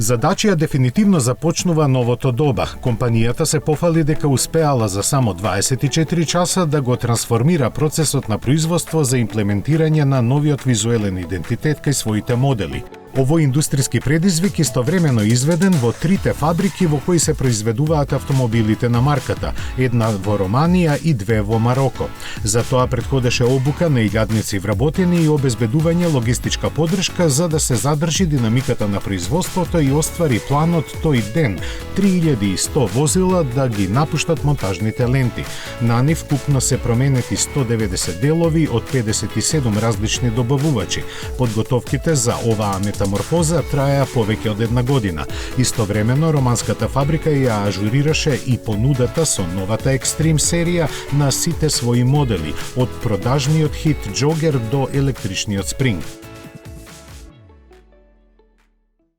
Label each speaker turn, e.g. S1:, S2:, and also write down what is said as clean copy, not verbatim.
S1: Задачија дефинитивно започнува новото доба. Компанијата се пофали дека успеала за само 24 часа да го трансформира процесот на производство за имплементирање на новиот визуелен идентитет кај своите модели. Овој индустријски предизвик истовремено изведен во трите фабрики во кои се произведуваат автомобилите на марката, една во Романија и две во Мароко. За тоа претходеше обука на илјадници вработени и обезбедување логистичка поддршка за да се задржи динамиката на производството и оствари планот тој ден 3100 возила да ги напуштат монтажните ленти. На нив купно се променети 190 делови од 57 различни добавувачи. Подготовките за оваа метаморфоза траја повеќе од една година. Истовремено, романската фабрика ја ажурираше и понудата со новата Екстрим серија на сите своји модели, од продажниот хит Джогер до електричниот Спринг.